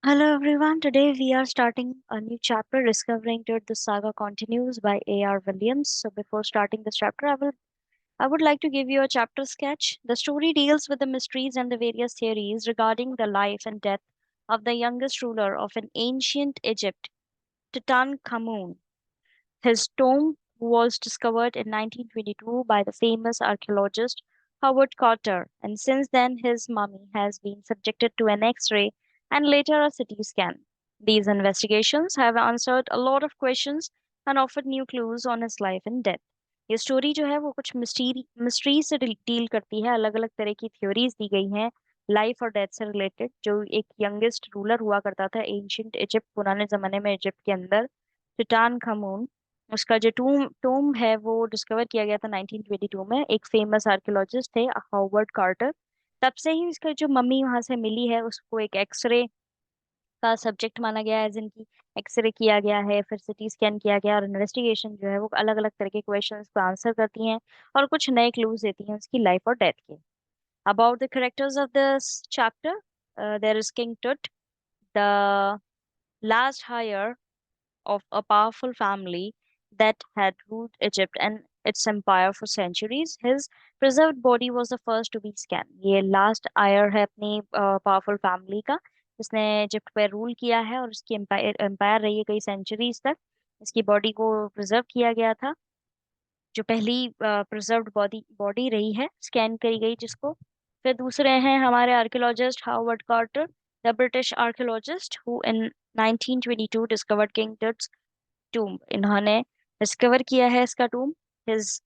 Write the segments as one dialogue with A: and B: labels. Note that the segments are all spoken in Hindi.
A: Hello everyone. Today we are starting a new chapter discovering that the saga continues by A.R. Williams. So before starting this chapter, I would like to give you a chapter sketch. The story deals with the mysteries and the various theories regarding the life and death of the youngest ruler of an ancient Egypt, Tutankhamun. His tomb was discovered in 1922 by the famous archaeologist Howard Carter, and since then his mummy has been subjected to an X-ray and later a CT scan. These investigations have answered a lot of questions and offered new clues on his life and death. ये स्टोरी जो है वो कुछ मिस्ट्री से डील करती है। अलग अलग तरह की थ्योरीज दी गई हैं लाइफ और डेथ से रिलेटेड। जो एक यंगेस्ट रूलर हुआ करता था एंशियंट इजिप्ट, पुराने जमाने में इजिप्ट के अंदर, टुटान खामून, उसका जो टूम है वो डिस्कवर किया गया था 1922 में। एक फेमस आर्कियोलॉजिस्ट थे हॉवर्ड कार्टर। तब से ही इसका जो मम्मी वहां से मिली है उसको एक एक्सरे का सब्जेक्ट माना गया है, जिनकी एक्सरे किया गया है, फिर सिटी स्कैन किया गया, और इन्वेस्टिगेशन जो है वो अलग अलग तरह के क्वेश्चंस को आंसर करती हैं और कुछ नए क्लूज देती हैं उसकी लाइफ और डेथ के। About the characters of this chapter, there is King Tut, the last heir of a powerful family that had ruled Egypt and its empire for centuries. His preserved body was the first to be scanned. ये लास्ट आयर है अपनी पावरफुल फैमिली का, जिसने इजिप्ट पे रूल किया है और उसकी एम्पायर एम्पायर रही है कई सेंचुरीज तक। इसकी बॉडी को प्रिजर्व किया गया था, जो पहली प्रिजर्व्ड बॉडी बॉडी रही है, स्कैन करी गई जिसको। फिर दूसरे हैं हमारे archaeologist Howard Carter, the British archaeologist who in 1922 discovered King Tut's tomb. इन्होंने डिस्कवर किया है इसका tomb. His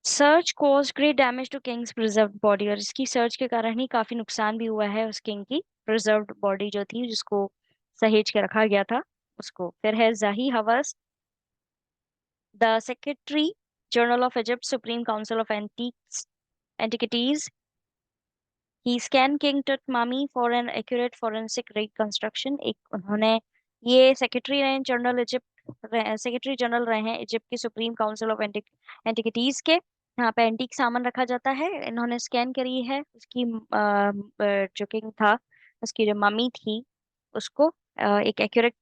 A: search cause great damage to King's preserved body, और इसकी सर्च के कारण ही काफी नुकसान भी हुआ है उस किंग की प्रिजर्व्ड बॉडी जो थी, जिसको सहेज के रखा गया था उसको। फिर है Zahi Hawass, the secretary general of Egypt Supreme Council of Antiquities. He scan King Tut mummy for an accurate forensic reconstruction. एक उन्होंने, ये सेक्रेटरी रहे जनरल इजिप्ट, सेक्रेटरी जनरल रहे हैं इजिप्ट की सुप्रीम काउंसिल ऑफ एंटिकिटीज के। यहाँ पे एंटीक सामान रखा जाता है। इन्होंने स्कैन करी है उसकी जो किंग था, उसकी जो मम्मी थी उसको, एक एक्यूरेट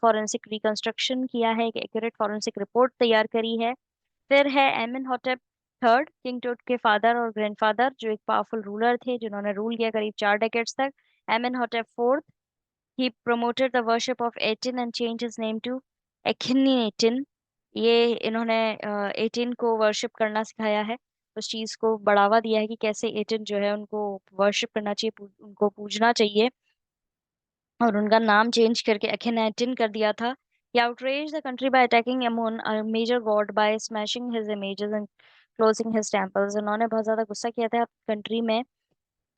A: फॉरेंसिक रिकंस्ट्रक्शन किया है, एक एक्यूरेट फॉरेंसिक रिपोर्ट तैयार करी है। फिर है एमन थर्ड, किंग टूट के फादर और ग्रैंडफादर, जो एक पावरफुल रूलर थे जिन्होंने रूल किया करीब 4 डेकेड्स तक। एमन fourth, he promoted the worship of Aten and changed his name to Akhenaten। ये इन्होंने एटिन को वर्शिप करना सिखाया है, उस चीज को बढ़ावा दिया है कि कैसे एटिन जो है उनको वर्शिप करना चाहिए, उनको पूजना चाहिए, और उनका नाम चेंज करके अखेनाटिन कर दिया था। He outraged the country by attacking Amun, a major god, by smashing his images and closing his temples। उन्होंने बहुत ज्यादा गुस्सा किया था कंट्री में,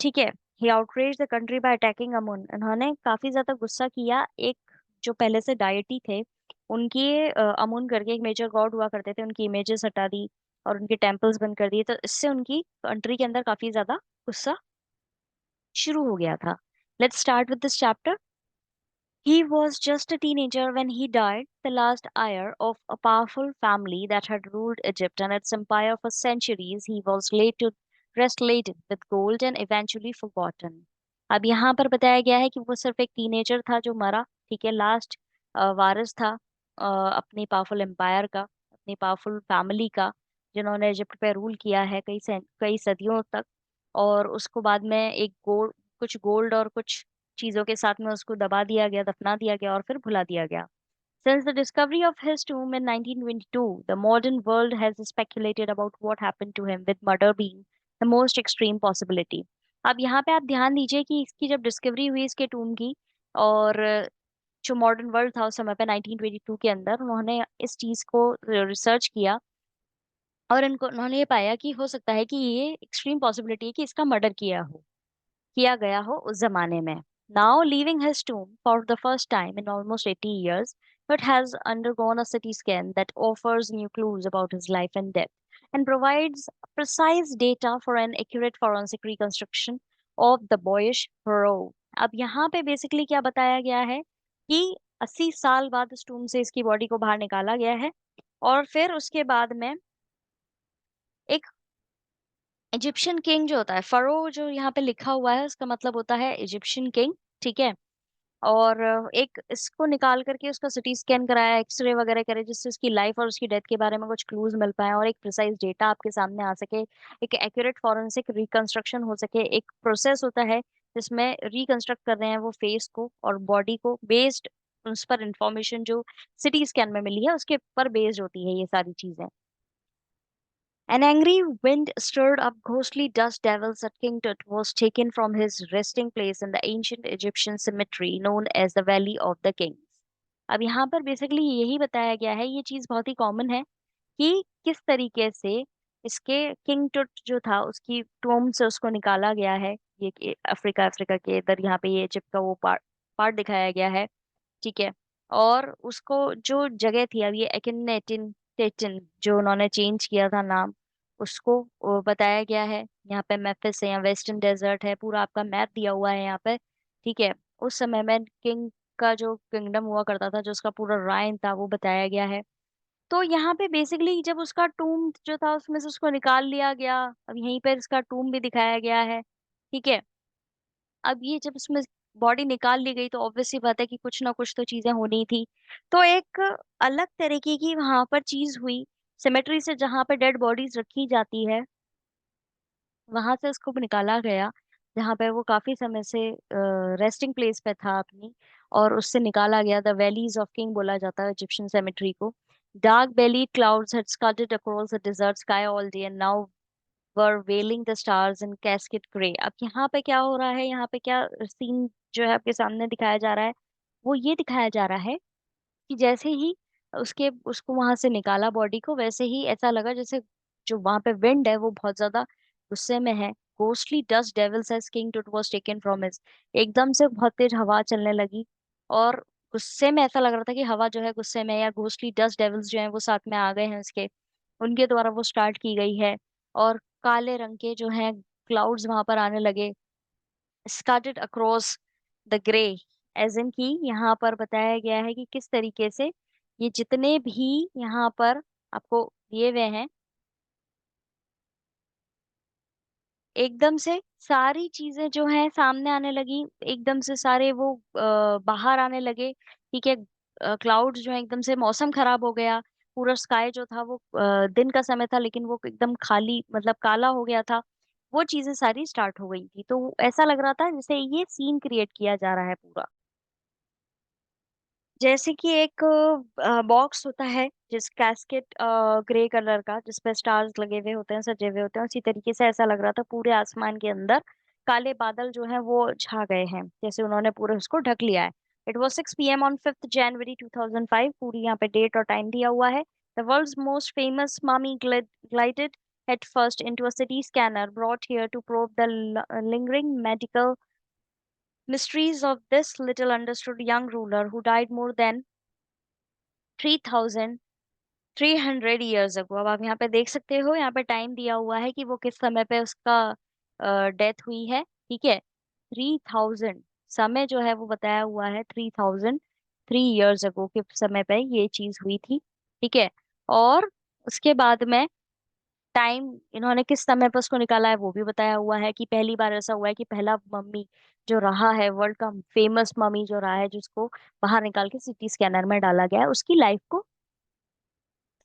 A: ठीक है। He outraged the country by attacking Amun। उन्होंने काफी ज्यादा गुस्सा किया एक जो पहले से डायटी थे उनकी, अमुन करके एक मेजर गॉड हुआ करते थे, उनकी इमेजेस हटा दी और उनके टेम्पल्स बंद कर दिए। तो इससे उनकी कंट्री के अंदर काफी ज्यादा गुस्सा शुरू हो गया था। Let's start with this chapter. He was just a teenager when he died, the last heir of a powerful family that had ruled Egypt and its empire for centuries. He was laid to rest laden with gold and eventually forgotten। अब यहाँ पर बताया गया है कि वो सिर्फ एक टीनेजर था जो मरा, ठीक है, लास्ट वारिस था अपनी पावरफुल एम्पायर का, अपनी पावरफुल फैमिली का, जिन्होंने इजिप्ट पे रूल किया है कई सदियों तक। और उसको बाद में एक गोल्ड, कुछ गोल्ड और कुछ चीजों के साथ में उसको दबा दिया गया, दफना दिया गया और फिर भुला दिया गया। Since the discovery of his tomb in 1922, the modern world has speculated about what happened to him, with murder being the most extreme possibility। अब यहाँ पे आप ध्यान दीजिए कि इसकी जब डिस्कवरी हुई इसके टूम की, और जो मॉडर्न वर्ल्ड था उस समय पे 1922 के अंदर, उन्होंने इस चीज को रिसर्च किया और इनको उन्होंने ये पाया कि हो सकता है कि ये एक्सट्रीम पॉसिबिलिटी है कि इसका मर्डर किया गया हो उस जमाने में। Now leaving his tomb for the first time in almost 80 years, it has undergone a CT scan that offers new clues about his life and death and provides precise data for an accurate forensic reconstruction of the boyish pharaoh। अब यहाँ पे बेसिकली क्या बताया गया है कि 80 साल बाद उस टूम से इसकी बॉडी को बाहर निकाला गया है, और फिर उसके बाद में एक इजिप्शियन किंग जो होता है, फरो जो यहाँ पे लिखा हुआ है उसका मतलब होता है इजिप्शियन किंग, ठीक है। और एक इसको निकाल करके उसका सिटी स्कैन कराया, एक्सरे वगैरह करे, जिससे उसकी लाइफ और उसकी डेथ के बारे में कुछ क्लूज मिल पाए और एक प्रिसाइज डेटा आपके सामने आ सके, एक एक्यूरेट फॉरेंसिक रिकंस्ट्रक्शन हो सके। एक प्रोसेस होता है जिसमें रिकंस्ट्रक्ट कर रहे हैं वो फेस को और बॉडी को, बेस्ड उस पर इंफॉर्मेशन जो सिटी स्कैन में मिली है उसके पर बेस्ड होती है ये सारी चीजें। An angry wind stirred up ghostly dust devils that King Tut was taken from his resting place in the ancient Egyptian cemetery known as the Valley of the Kings. अब यहाँ पर बेसिकली यही बताया गया है, ये चीज बहुत ही कॉमन है कि किस तरीके से इसके किंग टुट जो था उसकी टोम से उसको निकाला गया है। ये अफ्रीका अफ्रीका के इधर यहाँ पे ये इजिप्ट का वो पार्ट पार्ट दिखाया गया है। ठीक है। और उसको जो जगह थी, अब ये एक्नेटिन टेटिन जो उन्होंने चेंज किया था नाम, उसको वो बताया गया है। यहाँ पे मेफिस है, यहाँ वेस्टर्न डेजर्ट है, पूरा आपका मैप दिया हुआ है यहाँ पे। ठीक है। उस समय में किंग का जो किंगडम हुआ करता था, जो उसका पूरा राइन था, वो बताया गया है। तो यहाँ पे बेसिकली जब उसका टूम जो था उसमें से उसको निकाल लिया गया, अब यहीं पर इसका टूम भी दिखाया गया है। ठीक है। अब ये जब उसमें बॉडी निकाल ली गई तो ऑब्वियस सी बात है कि कुछ ना कुछ तो चीजें होनी थी। तो एक अलग तरीके की वहां पर चीज हुई, सिमेट्री से जहां पर डेड बॉडीज रखी जाती है वहां से उसको निकाला गया, जहाँ पे वो काफी समय से रेस्टिंग प्लेस पे था अपनी, और उससे निकाला गया। द वैलीज ऑफ किंग बोला जाता है इजिप्शियन सेमेट्री को। Dark bellied clouds had scudded across the desert sky all day and now were veiling the stars in cascade gray। अब यहाँ पे क्या हो रहा है, यहाँ पे क्या सीन जो है आपके सामने दिखाया जा रहा है, वो ये दिखाया जा रहा है कि जैसे ही उसके उसको वहां से निकाला बॉडी को, वैसे ही ऐसा लगा जैसे जो वहां पे विंड है वो बहुत ज्यादा गुस्से में है। Ghostly dust devils as king Tut was taken from his, एकदम से बहुत तेज हवा चलने लगी और गुस्से में ऐसा लग रहा था कि हवा जो है गुस्से में, या घोस्टली डस्ट डेविल्स जो है वो साथ में आ गए हैं उसके, उनके द्वारा वो स्टार्ट की गई है। और काले रंग के जो है क्लाउड्स वहां पर आने लगे, scattered across the grey, as in की यहाँ पर बताया गया है कि किस तरीके से ये जितने भी यहाँ पर आपको दिए हुए हैं, एकदम से सारी चीजें जो हैं सामने आने लगी, एकदम से सारे वो बाहर आने लगे। ठीक है। क्लाउड्स जो है एकदम से, मौसम खराब हो गया, पूरा स्काई जो था वो दिन का समय था लेकिन वो एकदम खाली मतलब काला हो गया था। वो चीजें सारी स्टार्ट हो गई थी, तो ऐसा लग रहा था जैसे ये सीन क्रिएट किया जा रहा है पूरा। जैसे कि एक बॉक्स होता है जिस कैस्केट ग्रे कलर का, जिस पे स्टार्स लगे हुए होते हैं, सजे हुए होते हैं, उसी तरीके से ऐसा लग रहा था पूरे आसमान के अंदर काले बादल जो हैं वो छा गए हैं, जैसे उन्होंने पूरे उसको ढक लिया है। It was 6 p.m. ऑन 5 जनवरी 2005, पूरी यहाँ पे डेट और टाइम दिया हुआ है। The world's most famous mummy glided head first into a city scanner brought here to probe the lingering medical mysteries of this little understood young ruler who died more than 3,300 years ago. अब आप यहाँ पे देख सकते हो, यहाँ पे टाइम दिया हुआ है कि वो किस समय पे उसका डेथ हुई है। ठीक है। 3,000 समय जो है वो बताया हुआ है, 3,003 ईयर्स अगो के समय पे ये चीज हुई थी। ठीक है। और उसके बाद में टाइम इन्होंने किस समय पर उसको निकाला है वो भी बताया हुआ है कि पहली बार ऐसा हुआ है कि पहला मम्मी जो रहा है, वर्ल्ड का फेमस मम्मी जो रहा है, जिसको बाहर निकाल के सिटी स्कैनर में डाला गया है, उसकी लाइफ को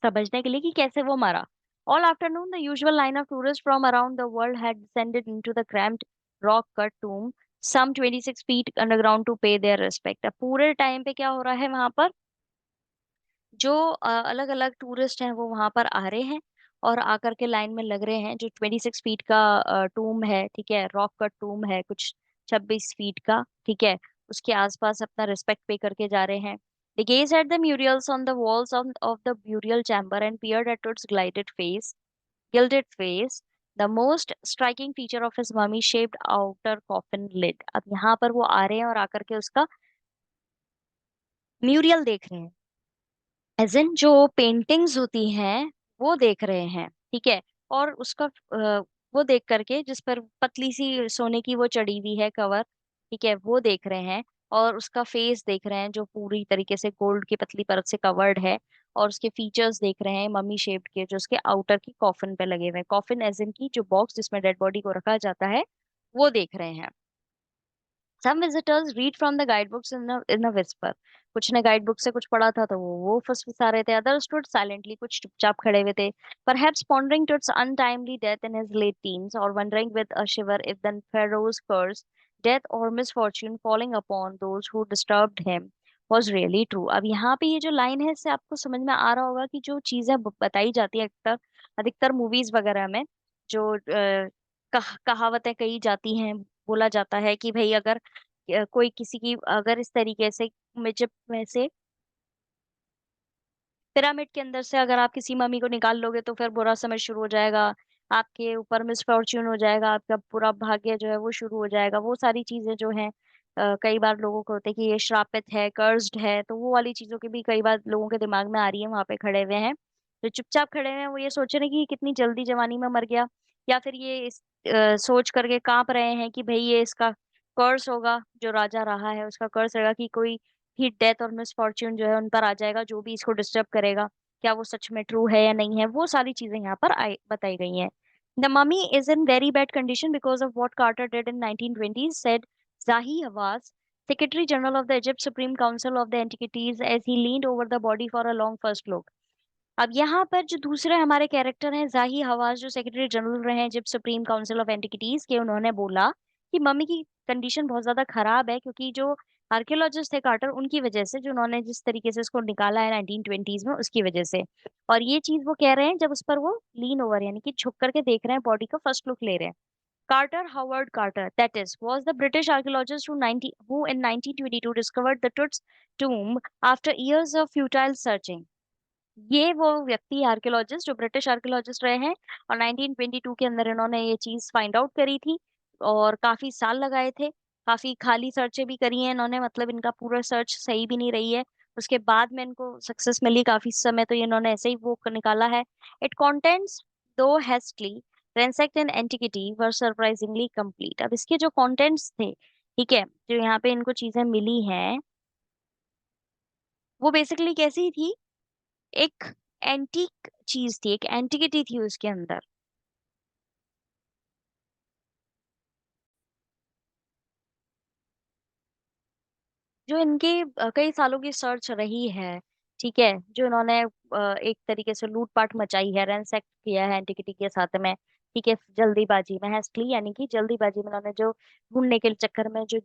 A: समझने के लिए कि कैसे वो मरा। All afternoon the usual line of tourists from around the world had descended into the cramped rock cut tomb some 26 feet underground to pay their respect. अब पूरे टाइम पे क्या हो रहा है वहां पर, जो अलग अलग टूरिस्ट हैं वो वहां पर आ रहे हैं और आकर के लाइन में लग रहे हैं। जो 26 फीट का टूम है, ठीक है, रॉक का टूम है कुछ 26 फीट का, ठीक है, उसके आसपास अपना रिस्पेक्ट पे करके जा रहे हैं। They gazed at the murals on the walls of the burial chamber and peered at its gilded face, the most striking feature of his mummy-shaped outer coffin lid। अब यहाँ पर वो आ रहे हैं और आकर के उसका म्यूरियल देख रहे हैं, एज इन जो पेंटिंग्स होती हैं वो देख रहे हैं। ठीक है। और उसका वो देख करके जिस पर पतली सी सोने की वो चढ़ी हुई है कवर, ठीक है, वो देख रहे हैं। और उसका फेस देख रहे हैं जो पूरी तरीके से गोल्ड की पतली परत से कवर्ड है। और उसके फीचर्स देख रहे हैं मम्मी शेप्ड के, जो उसके आउटर की कॉफिन पे लगे हुए हैं, कॉफिन एज इन की जो बॉक्स जिसमें डेड बॉडी को रखा जाता है, वो देख रहे हैं। Some visitors read from the guide books in a whisper. कुछ ने गाइड बुक से कुछ पढ़ा था तो वो फुसफुसा रहे थे। अदर स्टूड साइलेंटली, कुछ चुपचाप खड़े हुए थे। Perhaps pondering to its untimely death in his late teens, or wondering with a shiver if the pharaoh's curse, death or misfortune falling upon those who disturbed him was really true। अब यहाँ पे ये जो लाइन है, इससे आपको समझ में आ रहा होगा कि जो चीजें बताई जाती है अक्सर अधिकतर मूवीज वगैरह में, जो कहावतें कही जाती हैं, बोला जाता है कि भाई अगर कोई किसी की अगर इस तरीके से मिजप में से पिरामिड के अंदर से अगर आप किसी मम्मी को निकाल लोगे तो फिर बुरा समय शुरू हो जाएगा, आपके ऊपर मिसफॉर्च्यून हो जाएगा, आपका पूरा भाग्य जो है वो शुरू हो जाएगा। वो सारी चीजें जो हैं कई बार लोगों को होते हैं कि ये श्रापित है, कर्स्ड है, तो वो वाली चीजों की भी कई बार लोगों के दिमाग में आ रही है। वहां पे खड़े हुए हैं जो चुपचाप खड़े हुए हैं, वो ये सोच रहे हैं कि ये कितनी जल्दी जवानी में मर गया, या फिर ये इस सोच करके कांप रहे हैं कि भाई ये इसका कर्स होगा, जो राजा रहा है उसका कर्स रहेगा कि कोई ही डेथ और मिसफॉर्च्यून जो है उन पर आ जाएगा, जो भी इसको डिस्टर्ब करेगा। क्या वो सच में ट्रू है या नहीं है, वो सारी चीजें यहाँ पर बताई गई हैं। The mummy is in very bad condition because of what Carter did in 1920s, said Zahi Hawass, Secretary General of the Egypt Supreme Council of the Antiquities, as he leaned over the body for a long first look। अब यहाँ पर जो दूसरे हमारे कैरेक्टर हैं, जाही हवास, जो सेक्रेटरी जनरल रहे हैं जिप सुप्रीम काउंसिल ऑफ एंटिकिटीज के, उन्होंने बोला कि मम्मी की कंडीशन बहुत ज्यादा खराब है, क्योंकि जो आर्कियोलॉजिस्ट थे कार्टर, उनकी वजह से, जो उन्होंने जिस तरीके से उसको निकाला है 1920s में, उसकी वजह से। और ये चीज वो कह रहे हैं जब उस पर वो लीन ओवर यानी कि झुक करके देख रहे हैं, बॉडी का फर्स्ट लुक ले रहे हैं। Carter, Howard Carter, that is, was the British archaeologist who in 1922 discovered the Tut's tomb after years of futile searching। ये वो व्यक्ति आर्कियोलॉजिस्ट जो ब्रिटिश आर्कियोलॉजिस्ट रहे हैं, और 1922 के अंदर इन्होंने ये चीज फाइंड आउट करी थी, और काफी साल लगाए थे। काफी खाली सर्चें भी करी हैं इन्होंने, मतलब इनका पूरा सर्च सही भी नहीं रही है। उसके बाद में इनको सक्सेस मिली काफी समय, तो ये इन्होंने ऐसे ही वो निकाला है। इट कंटेंट्स, दो hastily ransacked in antiquity, were surprisingly complete। अब इसके जो कंटेंट्स थे, ठीक है, जो यहाँ पे इनको चीजें मिली हैं, वो बेसिकली कैसी थी, एक एंटीक चीज थी, एक एंटिकिटी थी उसके अंदर। जो इनके कई सालों की सर्च रही है, ठीक है, जो इन्होंने एक तरीके से लूटपाट मचाई है, रैंसैक किया है एंटिकिटी के साथ में, ठीक है, जल्दीबाजी में, हेस्टली यानी कि जल्दीबाजी में इन्होंने जो ढूंढने के चक्कर में जो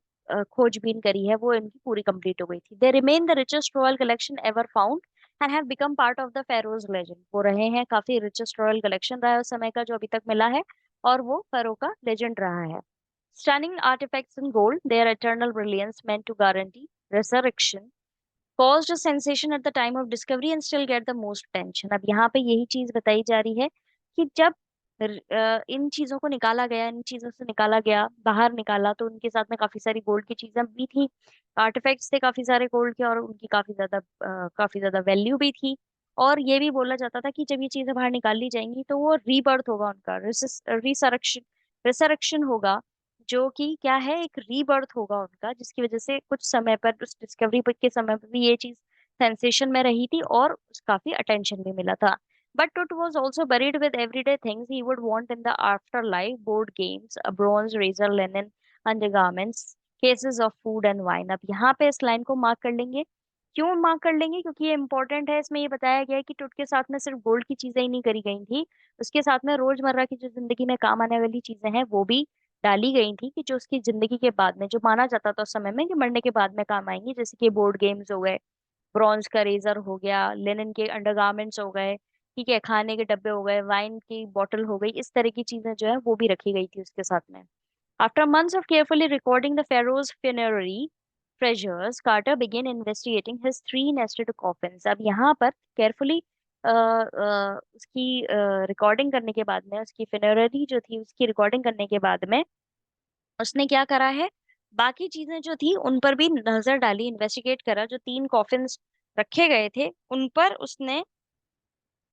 A: खोजबीन करी है, वो इनकी पूरी कंप्लीट हो गई थी। They remain the richest royal collection ever found and have become part of the Feroz legend. वो रहे हैं, काफी रिचेस्ट रॉयल कलेक्शन रहा है उस समय का जो अभी तक मिला है, और वो फेरो का लेजेंड रहा है। Stunning artifacts in gold, their eternal brilliance meant to guarantee resurrection, caused a sensation at the time of discovery and still get the most attention। अब यहाँ पे यही चीज बताई जा रही है कि जब इन चीजों को निकाला गया, इन चीजों से निकाला गया, बाहर निकाला, तो उनके साथ में काफी सारी गोल्ड की चीजें भी थी, आर्टिफैक्ट्स थे काफी सारे गोल्ड के, और उनकी काफी ज्यादा वैल्यू भी थी। और ये भी बोला जाता था कि जब ये चीजें बाहर निकाल ली जाएंगी तो वो रीबर्थ होगा उनका, रिसरेक्शन रिसरेक्शन होगा, जो कि क्या है, एक रीबर्थ होगा उनका, जिसकी वजह से कुछ समय पर, उस डिस्कवरी के समय पर भी ये चीज सेंसेशन में रही थी और काफी अटेंशन भी मिला था। But Tut was also buried with everyday things he would want in the afterlife: board games, a bronze razor, linen undergarments, cases of food and wine। अब यहाँ पे इस लाइन को मार्क कर लेंगे। क्यों मार्क कर लेंगे? क्योंकि ये इंपॉर्टेंट है। इसमें ये बताया गया है कि टुट के साथ में सिर्फ गोल्ड की चीजें ही नहीं करी गई थी, उसके साथ में रोजमर्रा की जो जिंदगी में काम आने वाली चीजें हैं वो भी डाली गई थी, कि जो उसकी जिंदगी के बाद में, जो माना जाता था उस समय में कि मरने के बाद में काम आएंगी, जैसे कि बोर्ड गेम्स हो गए, ब्रॉन्ज का रेजर हो गया, लिनन के अंडरगारमेंट्स हो गए, ठीक है, खाने के डब्बे हो गए, वाइन की बोतल हो गई, इस तरह की चीजें जो है वो भी रखी गई थी उसके साथ में। After months of carefully recording the pharaoh's funerary treasures, Carter began investigating his three nested coffins। अब यहाँ पर carefully उसकी रिकॉर्डिंग करने के बाद में, उसकी funerary जो थी उसकी रिकॉर्डिंग करने के बाद में, उसने क्या करा है, बाकी चीजें जो थी उन पर भी नजर डाली, इन्वेस्टिगेट करा। जो तीन कॉफिन्स रखे गए थे उन पर उसने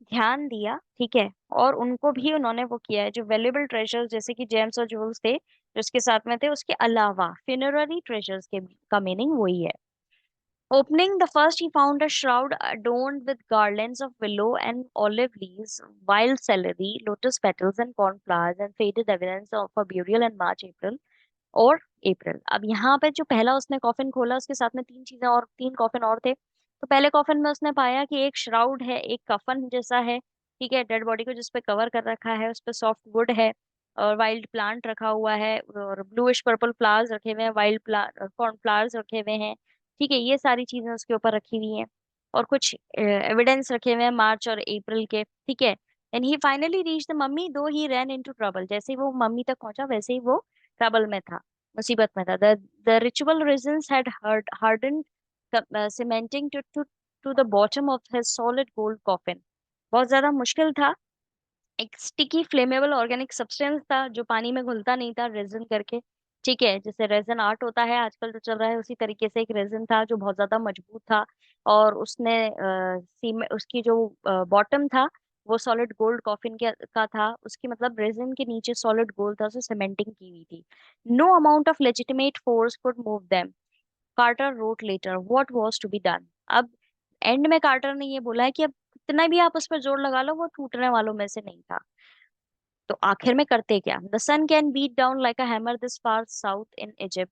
A: ध्यान दिया, ठीक है, और उनको भी उन्होंने वो किया है, जो वैल्यूएबल ट्रेजर्स जैसे कि जेम्स और ज्वेल्स थे जो उसके साथ में थे, उसके अलावा फिनररी ट्रेजर्स के का मीनिंग वही है। Opening the first, he found a shroud adorned with garlands of willow and olive leaves, wild celery, lotus petals, and cornflowers, and faded evidence of a burial in March, April और अप्रैल। अब यहाँ पे जो पहला उसने कॉफिन खोला, उसके साथ में तीन चीजें और, तीन कॉफिन और थे। तो पहले कॉफिन में उसने पाया कि एक श्राउड है, एक कफन जैसा है, ठीक है, डेड बॉडी को जिसपे कवर कर रखा है, उस पे सॉफ्ट वुड है, और वाइल्ड प्लांट रखा हुआ है, और ब्लूइश पर्पल फ्लावर्स रखे हुए हैं, वाइल्ड कॉर्न फ्लावर्स रखे हुए हैं, ठीक है, ये सारी चीजें उसके ऊपर रखी हुई हैं, और कुछ एविडेंस रखे हुए हैं मार्च और अप्रैल के, ठीक है। And he finally reach the mummy दो ही रैन इनटू ट्रबल, जैसे ही वो मम्मी तक पहुंचा वैसे ही वो ट्रबल में था, मुसीबत में था। The ritual reasons had hardened cementing to the bottom of his solid gold coffin। बहुत ज्यादा मुश्किल था। एक स्टिकी फ्लेमेबल ऑर्गेनिक सब्सटेंस था जो पानी में घुलता नहीं था, रेजिन करके, ठीक है, जैसे रेजिन आर्ट होता है आजकल जो चल रहा है, उसी तरीके से एक रेजिन था जो बहुत ज्यादा मजबूत था। और उसने सीमे उसकी जो बॉटम था वो सॉलिड गोल्ड कॉफिन के का था, उसकी मतलब रेजिन के नीचे सॉलिड गोल्ड था, उसे सीमेंटिंग की हुई थी। No amount of legitimate force could move them, Carter wrote later, what was to be done. अब एंड में कार्टर ने ये बोला है कि अब कितना भी आप उस पर जोर लगा लो, वो टूटने वालों में से नहीं था। तो आखिर में करते क्या? The sun can beat down like a hammer this far south in Egypt,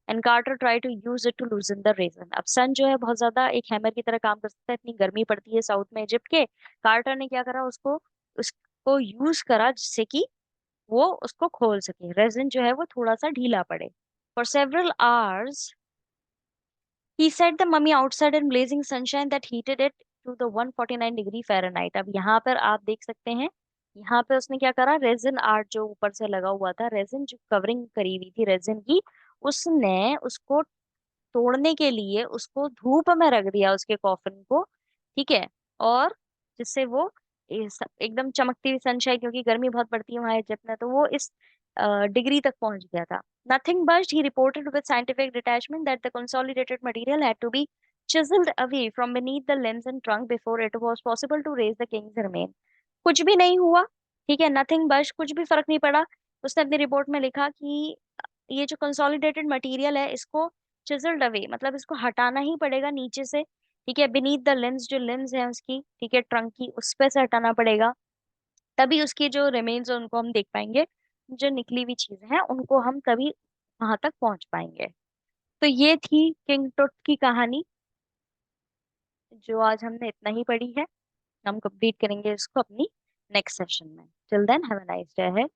A: and Carter try to use it to loosen the region. अब सन जो है बहुत ज्यादा एक हैमर की तरह काम कर सकता है, इतनी गर्मी पड़ती है साउथ में इजिप्ट के। कार्टर ने क्या करा, उसको उसको यूज करा जिससे कि वो उसको खोल सके, रेजिन जो है वो थोड़ा सा ढीला पड़े। For several hours he set the mummy outside in blazing sunshine that heated it to the 149 degree Fahrenheit. अब यहाँ पर आप देख सकते हैं, यहाँ पे उसने क्या करा, रेजिन आर्ट जो ऊपर से लगा हुआ था, रेजिन जो कवरिंग करी हुई थी रेजिन की, उसने उसको तोड़ने के लिए उसको धूप में रख दिया उसके कॉफिन को, ठीक है। और जिससे वो एकदम चमकती हुई सनशाइन, क्योंकि गर्मी बहुत पड़ती है वहां इजिप्ट में, तो वो इस डिग्री तक पहुंच गया था। Nothing bust he reported with scientific detachment that the consolidated material had to be chiseled away from beneath the limbs and trunk before it was possible to raise the king's remain। कुछ भी नहीं हुआ, ठीक है, नथिंग बस्ट, कुछ भी फर्क नहीं पड़ा। उसने अपनी रिपोर्ट में लिखा कि ये जो कंसोलिडेटेड मटेरियल है इसको चिजल्ड अवे, मतलब इसको हटाना ही पड़ेगा नीचे से, ठीक है, बीनीथ द लिम्स, जो लिम्स है उसकी, ठीक है, ट्रंक की, उस पे से हटाना पड़ेगा, तभी उसकी जो रिमेन्स है उनको हम देख पाएंगे, जो निकली हुई चीजें हैं उनको हम तभी वहां तक पहुंच पाएंगे। तो ये थी किंग टुट की कहानी, जो आज हमने इतना ही पढ़ी है। हम कंप्लीट करेंगे इसको अपनी नेक्स्ट सेशन में। Till then have a nice day ahead.